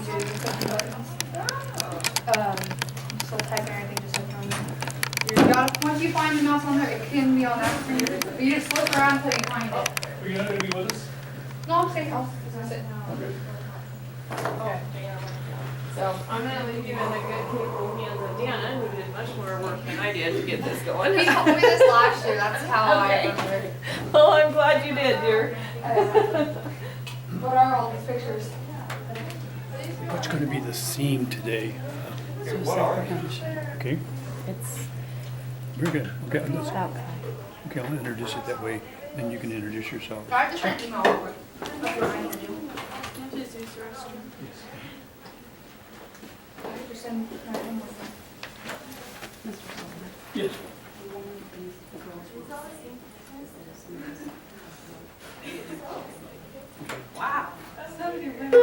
you do except buttons. So type and everything just like normal. Once you find the mouse on there, it can be on that screen. But you just flip around until you find it. Are you not going to be with us? No, I'm staying. I'll sit. Okay. Okay. So I'm gonna leave you in the good capable hands of Deanna, who did much more work than I did to get this going. He told me this last year. That's how I Okay. remember it. Oh, I'm glad you did, dear. What are all these pictures? What's going to be the theme today? Okay, It's very good. Okay, let's, about guy. okay, I'll introduce it that way, then you can introduce yourself. I have to send email real quick. That's what I need to do. Just send my email. Mr. Sullivan. Yes. Wow. That's how you went.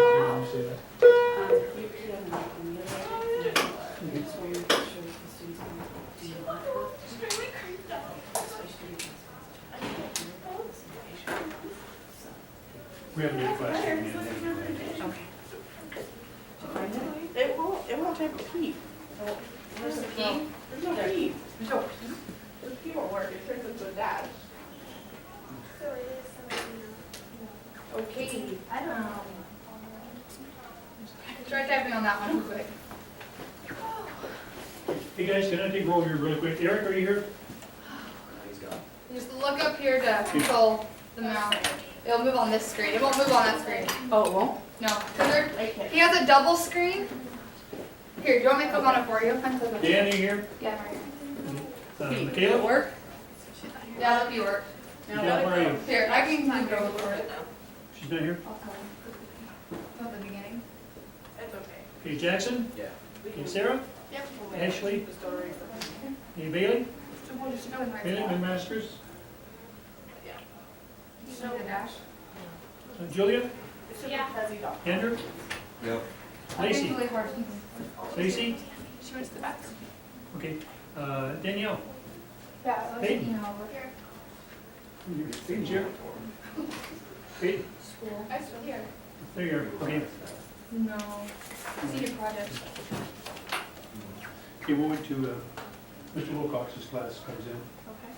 We haven't had class yet. It won't take a peep. There's a key. There's no peep. The key won't work, it turns into a dash. Okay. I don't know. Try typing on that one real quick. Hey guys, can I take over here really quick? Eric, are you here? Just look up here to control the mouse. It'll move on this screen. It won't move on that screen. Oh, it won't? No. 'Cause Okay. he has a double screen. Here, do you want me to click on it for you? I'm click on it. Dan, are you here? Yeah, I'm right here. Michaela? Work? Yeah, that'll be work. Yeah, where are you? Here, I can move it over for it. She's not here? I'll tell him. At the beginning. It's okay. Okay, Jackson? Yeah. Okay, Sarah? Yep. Ashley? Hey, Bailey? So we'll just go in right Bailey, spot. McMasters? You see the dash? Julia? It's just a fuzzy dot. Andrew? Yep. It's Lacey? really hard. Lacey? She went to the back. Okay, Danielle? Yeah, let's Hey. email over here. Hey, Jer? Hey, School. I still here. there you are, okay. No. Senior project. Okay, we'll wait to, Mr. Wilcox's class comes in. Okay.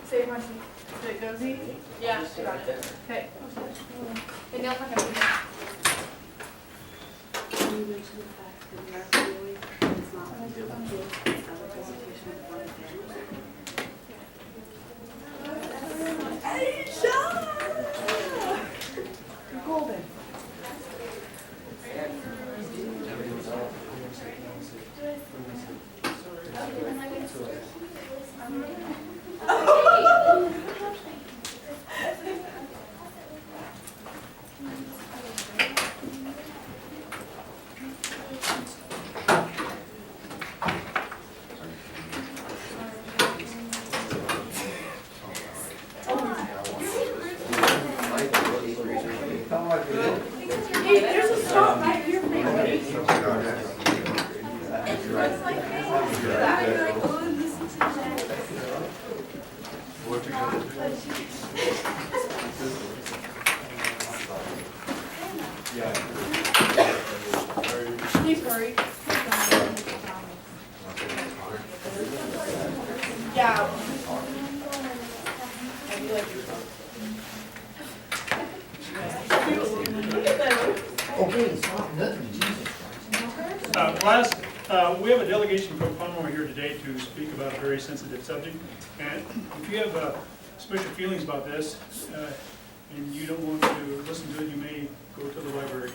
Save my seat. Did it go Z? Yeah, she got it. Okay. Hey, Neil's not gonna be there. Can you mention the fact that we are really, it's not a presentation of one Golden. Hey, there's a stop right here for me. Please hurry. Yeah. Look at them. Okay, stop, nothing, Jesus. Class, we have a delegation from Palmer here today to speak about a very sensitive subject. And if you have special feelings about this, and you don't want to listen to it, you may go to the library.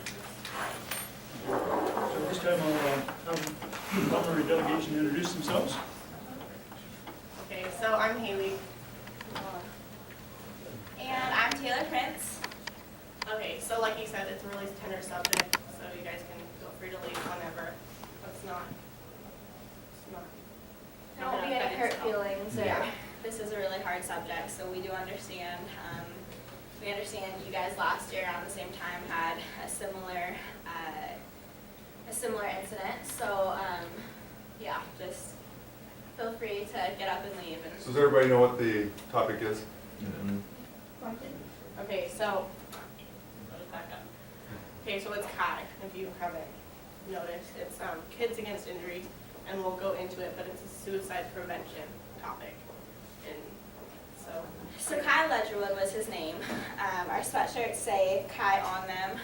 So this time I'll have the Palmer delegation introduce themselves. Okay, so I'm Haley. And I'm Taylor Prince. Okay, so like you said, it's a really tender subject, so you guys can feel free to leave whenever. It's not. Don't want to hurt feelings. Or Yeah. This is a really hard subject, so we do understand. We understand you guys last year around the same time had a similar incident. So yeah, just feel free to get up and leave. And So does everybody know what the topic is? Okay, so let us back up. Okay, so it's Kai, if you haven't noticed. It's Kids Against Injury, and we'll go into it, but it's a suicide prevention topic. And so, So Kai Ledgerwood was his name. Our sweatshirts say Kai on them.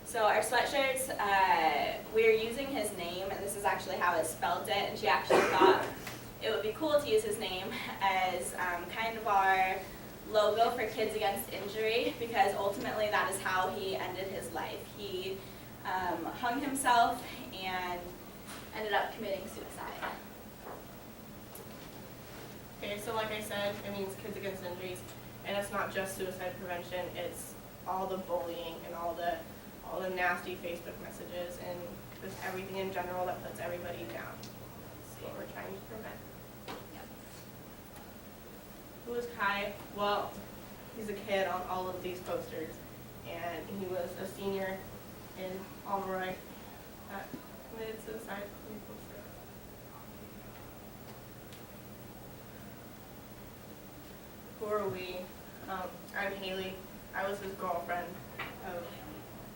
So our sweatshirts, we're using his name, and this is actually how it spelled it, and she actually thought it would be cool to use his name as kind of our logo for Kids Against Injury, because ultimately that is how he ended his life. He hung himself and ended up committing suicide. okay, so like I said, it means Kids Against Injuries, and it's not just suicide prevention, it's all the bullying and all the nasty Facebook messages and just everything in general that puts everybody down. That's what we're trying to prevent. Who is Kai? Well, he's a kid on all of these posters, and he was a senior in Almaroy that committed suicide. Who are we? I'm Haley. I was his girlfriend of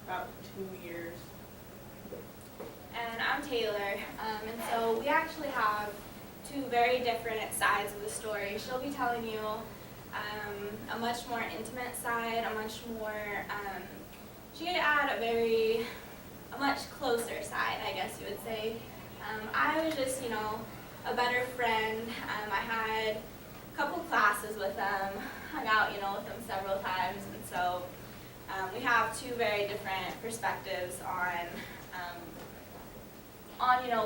about 2 years. And I'm Taylor, and so we actually have two very different sides of the story. She'll be telling you a much more intimate side, a much more, she had a much closer side, I guess you would say. I was just, a better friend. I had a couple classes with him, hung out, with him several times, and so we have two very different perspectives on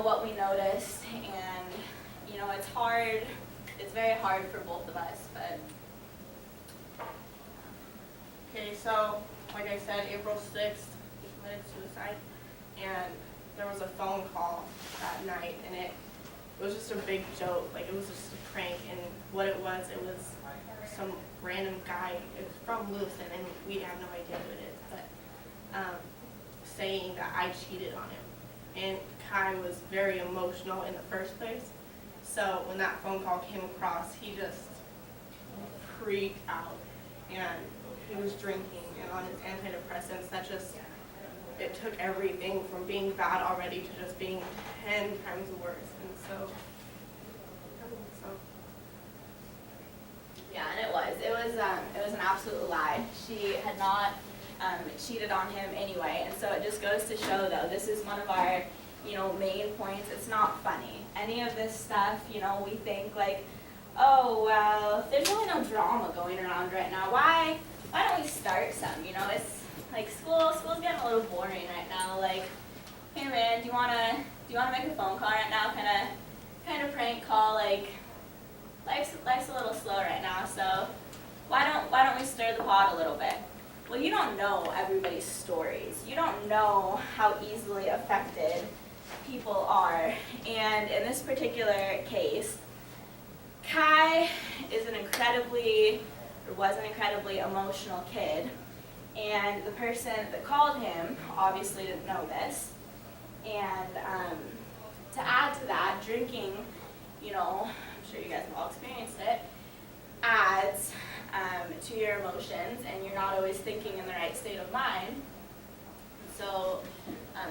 what we noticed, and it's very hard for both of us, but. Okay, so like I said, April 6th, he committed suicide, and there was a phone call that night, and it was just a big joke, like it was just a prank, and what it was some random guy, it was from Lewiston, and we have no idea who it is, but saying that I cheated on him. And Kai was very emotional in the first place, so when that phone call came across, he just freaked out, and he was drinking and on his antidepressants. It took everything from being bad already to just being 10 times worse, and so. Yeah, and it was an absolute lie. She had not cheated on him anyway, and so it just goes to show, though, this is one of our, main points. It's not funny. Any of this stuff, we think like, oh, well, there's really no drama going around right now. Why don't we start some? It's like school's getting a little boring right now. Like, hey man, do you wanna make a phone call right now? Kind of prank call, like. Life's a little slow right now, so why don't we stir the pot a little bit? Well, you don't know everybody's stories. You don't know how easily affected people are. And in this particular case, Kai was an incredibly emotional kid. And the person that called him obviously didn't know this. And to add to that, drinking, I'm sure you guys have all experienced it, adds to your emotions, and you're not always thinking in the right state of mind. So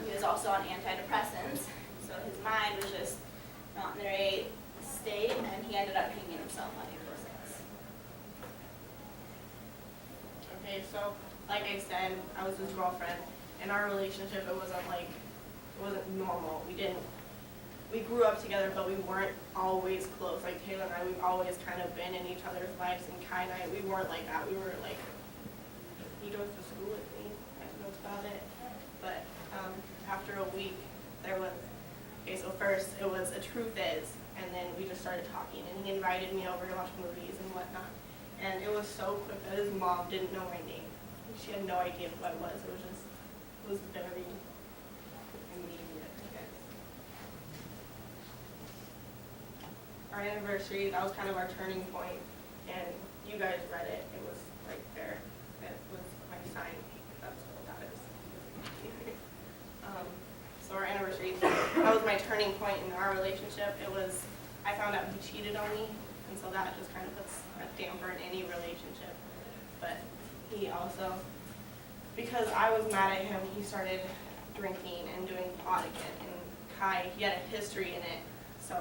he was also on antidepressants, so his mind was just not in the right state, and he ended up hanging himself on April 6th. Okay, so like I said, I was his girlfriend. In our relationship, it wasn't normal. We grew up together, but we weren't always close. Like Taylor and I, we've always kind of been in each other's lives, and Kai and I, we weren't like that. We were like, he goes to school with me, that's about it. But after a week, so first it was a truth is, and then we just started talking, and he invited me over to watch movies and whatnot. And it was so quick that his mom didn't know my name. She had no idea who I was. It was very immediate, I guess. Our anniversary, that was kind of our turning point, and you guys read it. It was right there. It was my sign. That's what that is. So our anniversary, that was my turning point in our relationship. I found out he cheated on me, and so that just kind of puts a damper in any relationship. But he also because I was mad at him, he started drinking and doing pot again. And Kai, he had a history in it, so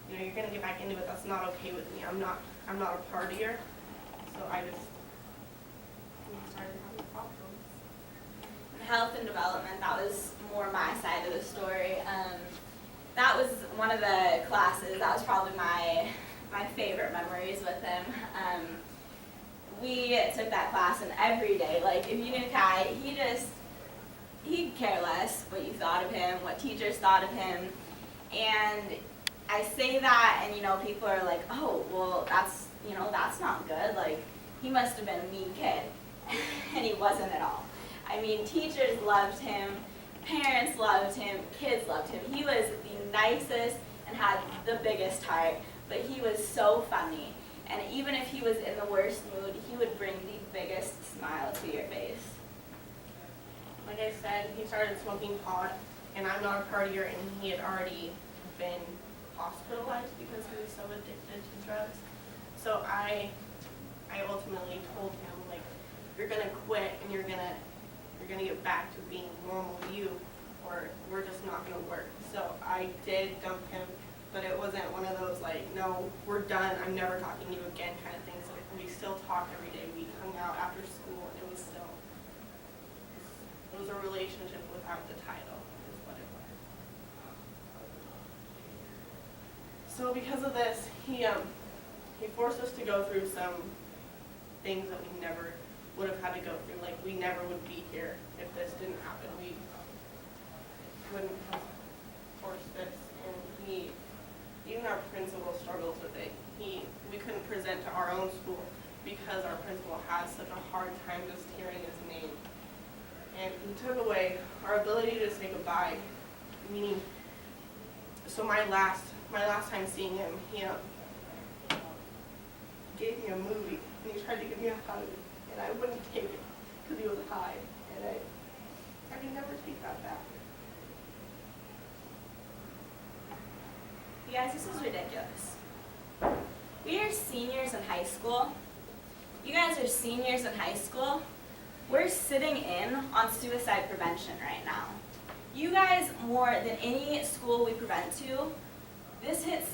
you're gonna get back into it. That's not okay with me. I'm not a partier, so we started having problems. Health and development, that was more my side of the story. That was one of the classes, that was probably my favorite memories with him. We took that class, and every day, like if you knew Kai, he'd care less what you thought of him, what teachers thought of him. And I say that, and people are like, oh, well, that's not good. Like, he must have been a mean kid. And he wasn't at all. I mean, teachers loved him, parents loved him, kids loved him. He was the nicest and had the biggest heart, but he was so funny. And even if he was in the worst mood, he would bring the biggest smile to your face. Like I said, he started smoking pot, and I'm not a partier, and he had already been hospitalized because he was so addicted to drugs. So I ultimately told him, like, you're gonna quit, and you're gonna get back to being normal you, or we're just not gonna work. So I did dump him, but it wasn't one of those like, no, we're done, I'm never talking to you again kind of things. We still talked every day. We hung out after school, and it was a relationship without the title, is what it was. So because of this, he forced us to go through some things that we never would have had to go through. Like, we never would be here if this didn't happen. We wouldn't have forced this, and even our principal struggles with it. We couldn't present to our own school because our principal has such a hard time just hearing his name. And he took away our ability to say goodbye, meaning, so my last time seeing him, he gave me a movie, and he tried to give me a hug, and I wouldn't take it because he was high, and I can never take that back. You guys, this is ridiculous. We are seniors in high school. You guys are seniors in high school. We're sitting in on suicide prevention right now. You guys, more than any school we prevent to, this hits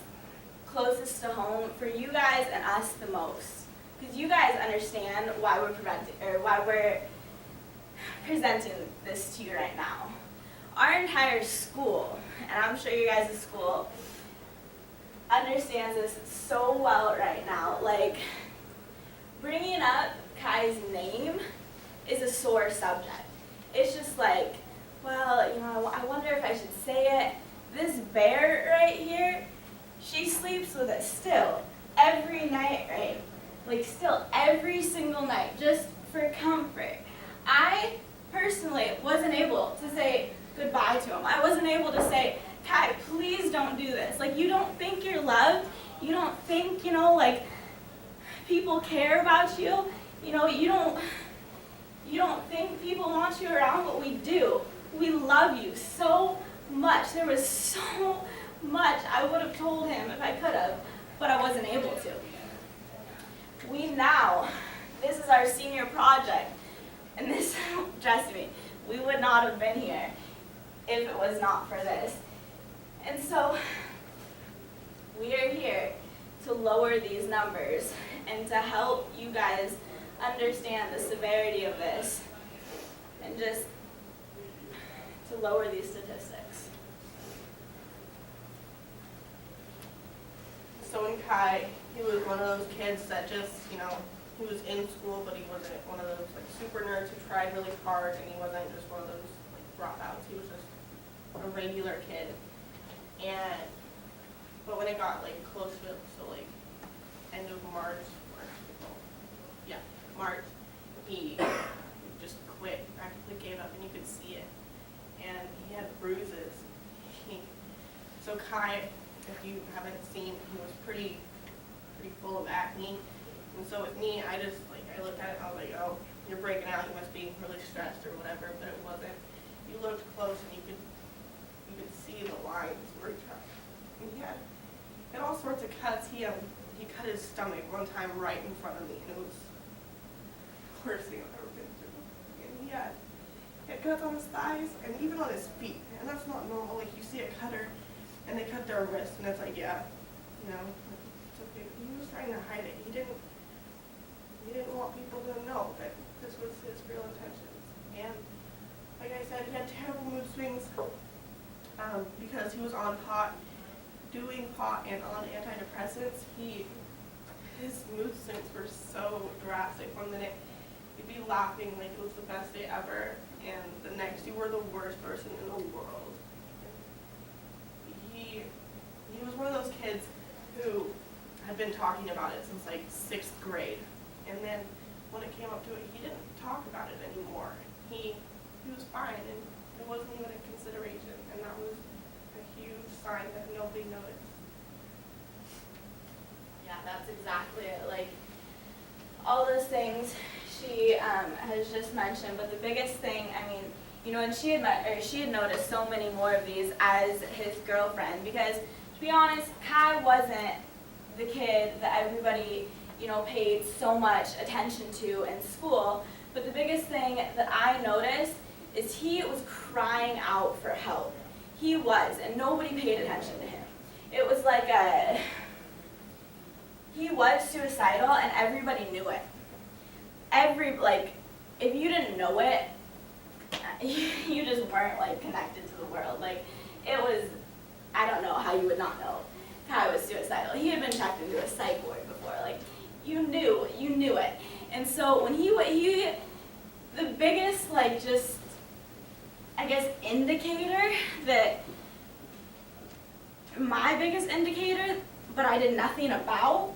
closest to home for you guys and us the most. Because you guys understand why we're presenting this to you right now. Our entire school, and I'm sure you guys' school, understands this so well right now. Like, bringing up Kai's name is a sore subject. It's just like, well, I wonder if I should say it. This bear right here, she sleeps with it still every night, right? Like, still every single night, just for comfort. I personally wasn't able to say goodbye to him. I wasn't able to say, Kai, please don't do this. Like, you don't think you're loved? You don't think, like, people care about you? You don't think people want you around, but we do. We love you so much. There was so much I would have told him if I could have, but I wasn't able to. This is our senior project, and this, trust me, we would not have been here if it was not for this. And so, we are here to lower these numbers and to help you guys understand the severity of this and just to lower these statistics. So in Kai, he was one of those kids that just, he was in school, but he wasn't one of those like super nerds who tried really hard, and he wasn't just one of those like dropouts. He was just a regular kid. But when it got like close to, so like end of March, he just quit, practically gave up, and you could see it. And he had bruises. So Kai, if you haven't seen, he was pretty full of acne. And so with me, I looked at it and I was like, oh, you're breaking out, you must be really stressed or whatever, but it wasn't. You looked close and you could see the lines where he cut. And he had all sorts of cuts. He cut his stomach one time right in front of me, and it was the worst thing I've ever been through. And he peanuts on his thighs and even on his feet. And that's not normal. Like, you see a cutter and they cut their wrist, and it's like, yeah, you know, it's okay. He was trying to hide it. He didn't want people to know that this was his real intentions. And like I said, he had terrible mood swings because he was on pot, doing pot and on antidepressants. His mood swings were so drastic. One minute you'd be laughing like it was the best day ever, and the next you were the worst person in the world. He was one of those kids who had been talking about it since like 6th grade, and then when it came up to it, he didn't talk about it anymore. He was fine, and it wasn't even a consideration, and that was a huge sign that nobody noticed. Yeah, that's exactly it. Like, all those things she has just mentioned, but the biggest thing, I mean, you know, and she had noticed so many more of these as his girlfriend, because to be honest, Kai wasn't the kid that everybody, you know, paid so much attention to in school. But the biggest thing that I noticed is he was crying out for help. He was, and nobody paid attention to him. It was like he was suicidal, and everybody knew it. If you didn't know it, you just weren't, like, connected to the world. Like, it was, I don't know how you would not know Kai was suicidal. He had been checked into a psych ward before. Like, you knew it. And so when he the biggest, like, just, I guess, indicator that, my biggest indicator, but I did nothing about,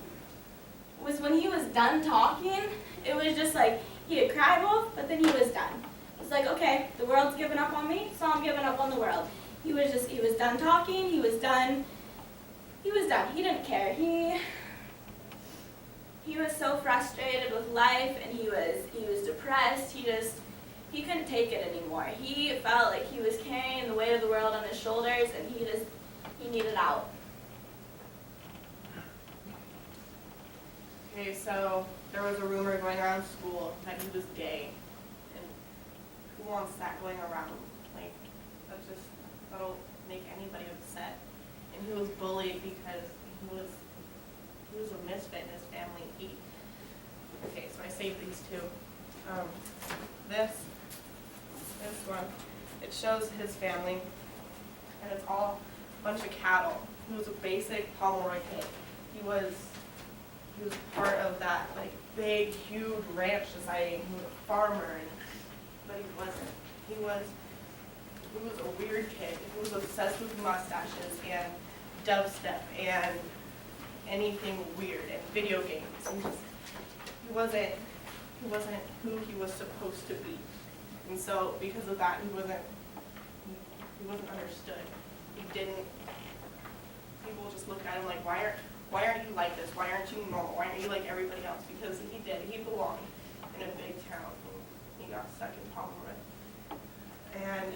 was when he was done talking. It was just like, he had cried wolf, but then he was done. It's like, okay, the world's given up on me, so I'm giving up on the world. He was done talking, he was done. He didn't care. He was so frustrated with life, and he was depressed. He couldn't take it anymore. He felt like he was carrying the weight of the world on his shoulders, and he needed out. Okay, so there was a rumor going around school that he was gay, and who wants that going around? Like, that'll make anybody upset. And he was bullied because he was a misfit in his family. Okay, so I saved these two. This one, it shows his family, and it's all a bunch of cattle. He was a basic Pomeroy kid. He was part of that, like, big, huge ranch society. He was a farmer, but he wasn't. He was a weird kid. He was obsessed with mustaches and dubstep and anything weird and video games. He wasn't who he was supposed to be. And so because of that, he wasn't understood. People just looked at him like, why aren't you like this? Why aren't you normal? Why aren't you like everybody else? Because he belonged in a big town. He got stuck in Pomeroy. And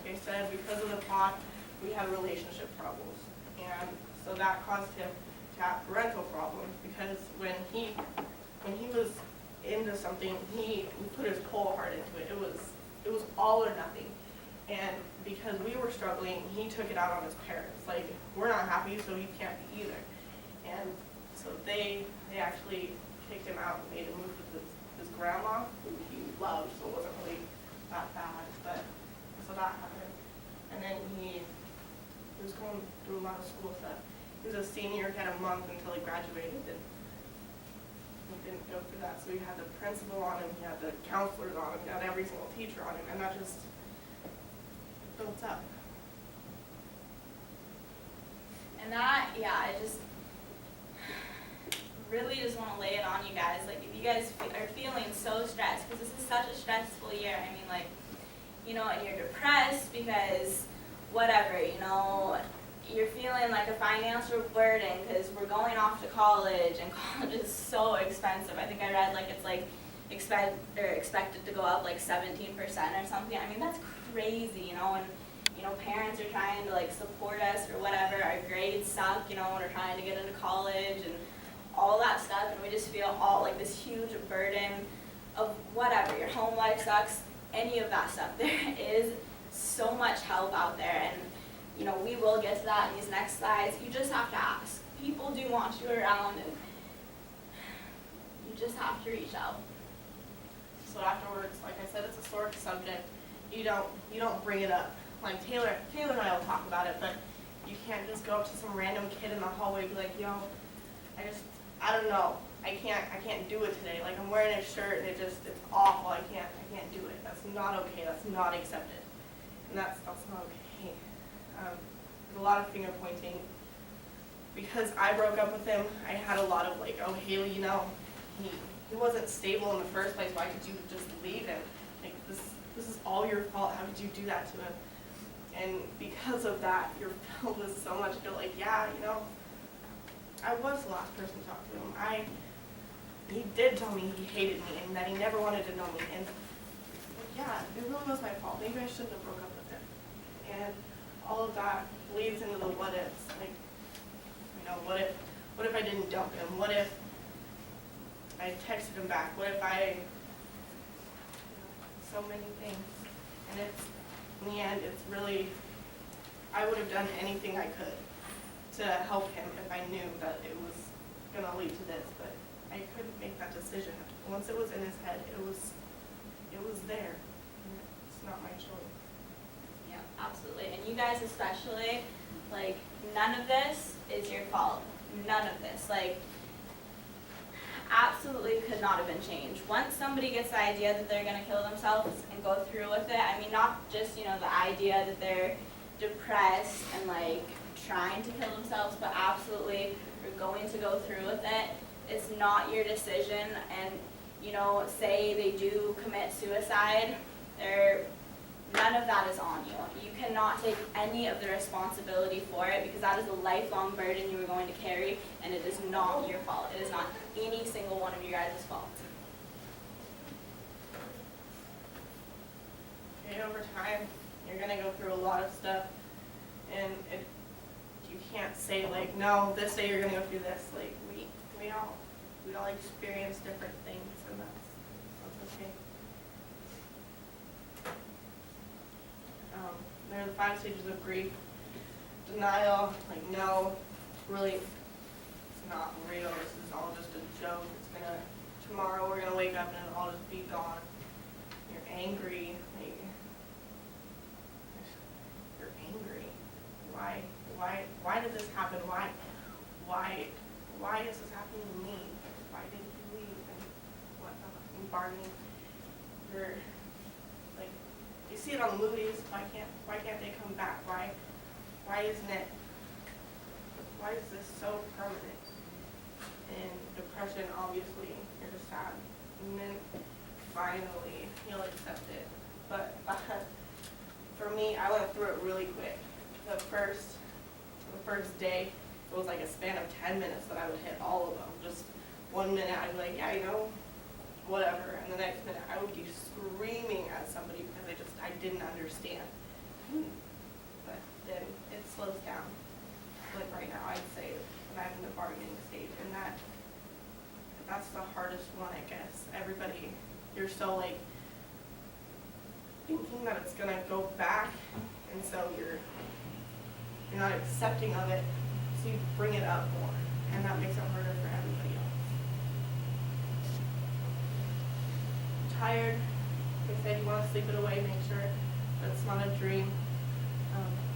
like I said, because of the pot, we had relationship problems. And so that caused him to have parental problems, because when he was into something, we put his whole heart into it. It was all or nothing. And because we were struggling, he took it out on his parents. Like, we're not happy, so you can't be either. And so they actually kicked him out and made him move with his grandma, who he loved, so it wasn't really that bad. But so that happened. And then he was going through a lot of school stuff. He was a senior, he had a month until he graduated, and he didn't go through that. So he had the principal on him, he had the counselors on him, he had every single teacher on him, and that just built up. And that, yeah, I just really just want to lay it on you guys. Like, if you guys are feeling so stressed, because this is such a stressful year, I mean, like, you know, and you're depressed because whatever, you know, you're feeling like a financial burden because we're going off to college, and college is so expensive. I think I read, like, it's like expected to go up like 17% or something. I mean, that's crazy, you know, and you know, parents are trying to like support us or whatever. Our grades suck, you know, when we're trying to get into college and all that stuff, and we just feel all like this huge burden of whatever. Your home life sucks, any of that stuff. There is so much help out there, and you know, we will get to that in these next slides. You just have to ask. People do want you around, and you just have to reach out. So afterwards, like I said, it's a sore subject. You don't bring it up. Like Taylor and I will talk about it, but you can't just go up to some random kid in the hallway and be like, yo, I don't know. I can't do it today. Like I'm wearing a shirt and it's awful. I can't do it. That's not okay. That's not accepted. And that's not okay. There's a lot of finger pointing. Because I broke up with him, I had a lot of like, oh Haley, you know, he wasn't stable in the first place. Why could you just leave him? Like this is all your fault. How could you do that to him? And because of that, you're filled with so much guilt. Like, yeah, you know, I was the last person to talk to him. He did tell me he hated me and that he never wanted to know me. And yeah, it really was my fault. Maybe I shouldn't have broke up with him. And all of that leads into the what ifs. Like, you know, what if I didn't dump him? What if I texted him back? What if so many things. And in the end, it's really, I would have done anything I could to help him if I knew that it was going to lead to this, but I couldn't make that decision. Once it was in his head, it was there. It's not my choice. Yeah, absolutely. And you guys especially, like, none of this is your fault. None of this. Like, absolutely could not have been changed. Once somebody gets the idea that they're going to kill themselves and go through with it, I mean, not just, you know, the idea that they're depressed and, like, trying to kill themselves, but absolutely are going to go through with it. It's not your decision, and, you know, say they do commit suicide, none of that is on you. You cannot take any of the responsibility for it because that is a lifelong burden you are going to carry, and it is not your fault. It is not any single one of you guys' fault. Okay, over time, you're gonna go through a lot of stuff, and you can't say like, no, this day you're gonna go through this. Like we all experience different things, and that's okay. There are the 5 stages of grief. Denial, like no, really, it's not real. This is all just a joke. Tomorrow we're gonna wake up and it'll all just be gone. You're angry, like you're angry. Why did this happen? Why is this happening to me? Why didn't you leave? And whatnot. And bargaining. You're like, you see it on the movies. Why can't they come back? Why is this so permanent? And depression, obviously, you're just sad. And then finally you'll accept it. But for me, I went through it really quick. The first day, it was like a span of 10 minutes that I would hit all of them. Just 1 minute, I'd be like, yeah, you know, whatever. And the next minute, I would be screaming at somebody because I didn't understand. But then it slows down. Like right now, I'd say that I'm in the bargaining stage, and that's the hardest one, I guess. Everybody, you're so like thinking that it's gonna go back, and so you're not accepting of it, so you bring it up more, and that makes it harder for everybody else. Tired, like I said, you want to sleep it away, make sure that it's not a dream.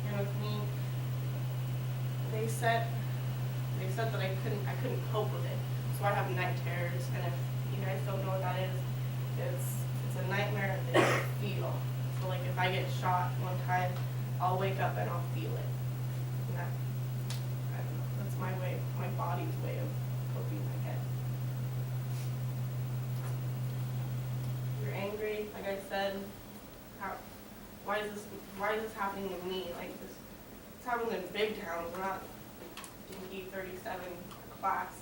Here with me, they said that I couldn't cope with it, so I have night terrors, and if you guys don't know what that is, it's a nightmare that you feel. So like if I get shot one time, I'll wake up and I'll feel it. And I don't know, that's my body's way of coping, I guess. You're angry, like I said. Why is this happening to me? Like this, it's happening in big towns. We're not dinky 37 class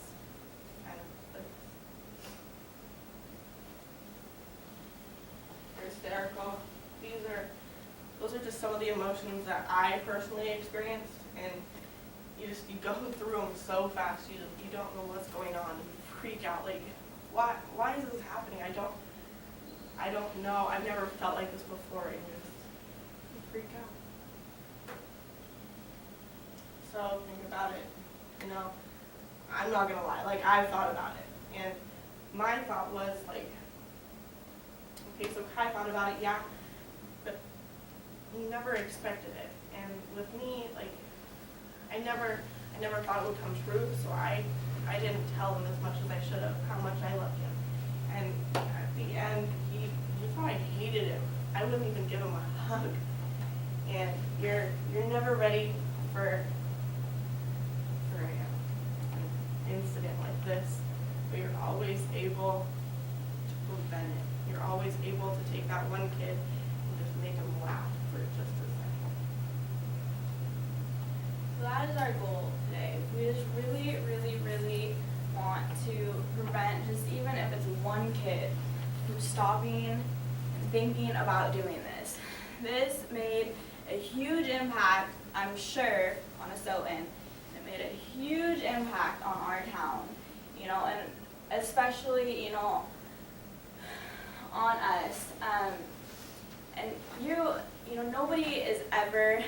kind of place. You're hysterical. Those are just some of the emotions that I personally experienced, and you go through them so fast. You don't know what's going on. You freak out. Like, why is this happening? I don't know, I've never felt like this before, and you freak out. So think about it, you know, I'm not gonna lie, like I've thought about it, and my thought was like, okay, so Kai thought about it, yeah, but he never expected it, and with me, like, I never thought it would come true, so I didn't tell him as much as I should have, how much I loved him, and at the end, he thought I hated him, I wouldn't even give him a hug, and you're never ready for an incident like this, but you're always able to prevent it. You're always able to take that one kid and just make him laugh for just a second. So that is our goal today. We just really, really, really want to prevent, just even if it's one kid, from stopping and thinking about doing this. This made a huge impact, I'm sure, on Asotin. It made a huge impact on our town, you know, and especially, you know, on us. And you know, nobody is ever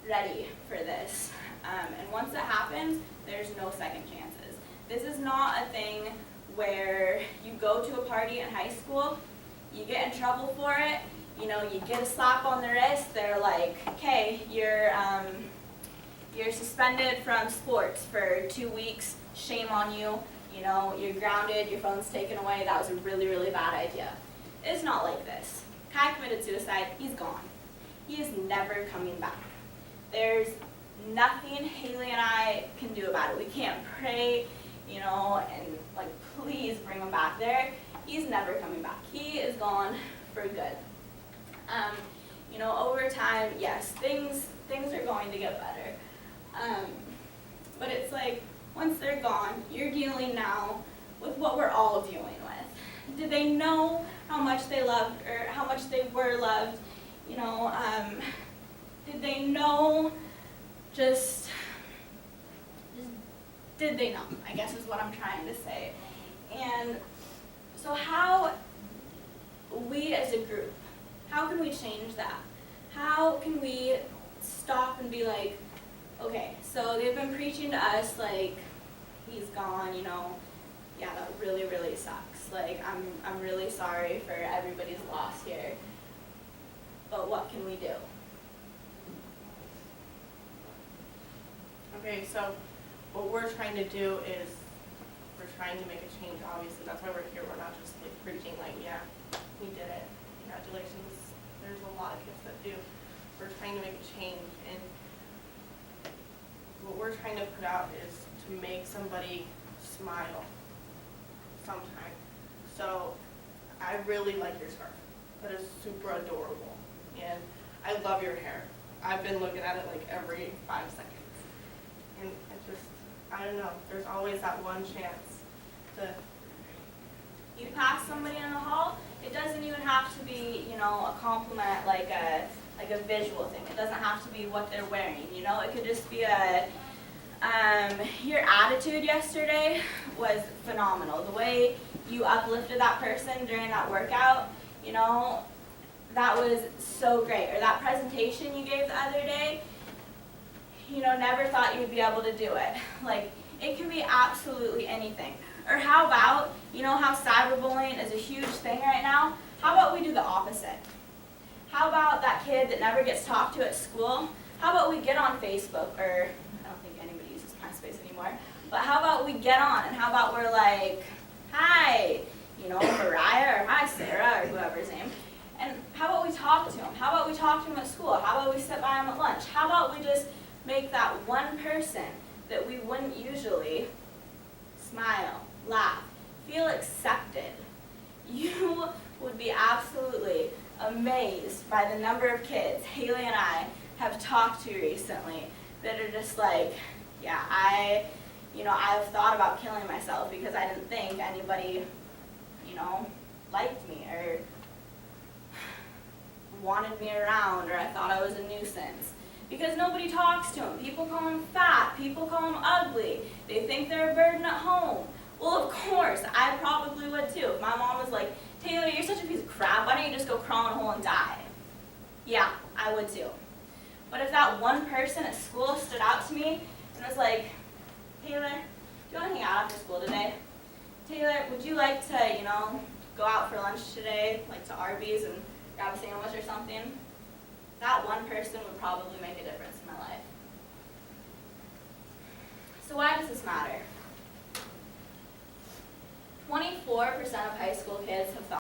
ready for this. And once it happens, there's no second chances. This is not a thing where you go to a party in high school, you get in trouble for it, you know, you get a slap on the wrist, they're like, okay, you're suspended from sports for 2 weeks, shame on you, you know, you're grounded, your phone's taken away, that was a really, really bad idea. It's not like this. Kai committed suicide, he's gone. He is never coming back. There's nothing Haley and I can do about it. We can't pray, you know, and like, please bring him back there. He's never coming back. He is gone for good. You know, over time, yes, things are going to get better. But it's like, once they're gone, you're dealing now with what we're all dealing with. Did they know how much they loved, or how much they were loved? You know, did they know, just did they know, I guess is what I'm trying to say. And so how, we as a group, how can we change that? How can we stop and be like, okay, so they've been preaching to us like, he's gone, you know, yeah, that really, really sucks. Like, I'm really sorry for everybody's loss here, but what can we do? Okay, so what we're trying to do is, we're trying to make a change, obviously, that's why we're here, we're not just like preaching like, yeah, we did it, congratulations, there's a lot of kids that do. We're trying to make a change, and what we're trying to put out is to make somebody smile sometime. So, I really like your scarf, that is super adorable, and I love your hair. I've been looking at it like every 5 seconds. And it just, I don't know, there's always that one chance to... You pass somebody in the hall, it doesn't even have to be, you know, a compliment like a visual thing. It doesn't have to be what they're wearing, you know? It could just be your attitude yesterday was phenomenal. The way you uplifted that person during that workout, you know, that was so great. Or that presentation you gave the other day, you know, never thought you would be able to do it. Like, it can be absolutely anything. Or how about, you know how cyberbullying is a huge thing right now? How about we do the opposite? How about that kid that never gets talked to at school? How about we get on Facebook, or I don't think anybody uses MySpace anymore, but how about we get on, and how about we're like, hi, you know, Mariah, or hi, Sarah, or whoever's name, and how about we talk to him? How about we talk to him at school? How about we sit by him at lunch? How about we just make that one person that we wouldn't usually smile, laugh, feel accepted? You would be absolutely amazed by the number of kids Haley and I have talked to recently that are just like, yeah, I've thought about killing myself because I didn't think anybody, you know, liked me or wanted me around, or I thought I was a nuisance. Because nobody talks to them. People call them fat. People call them ugly. They think they're a burden at home. Well, of course, I probably would too. If my mom was like, Taylor, you're such a piece of crap, why don't you just go crawl in a hole and die? Yeah, I would too. But if that one person at school stood out to me and was like, Taylor, do you want to hang out after school today? Taylor, would you like to, go out for lunch today, like to Arby's and grab a sandwich or something? That one person would probably make a difference in my life. So why does this matter? 24% of high school kids have thought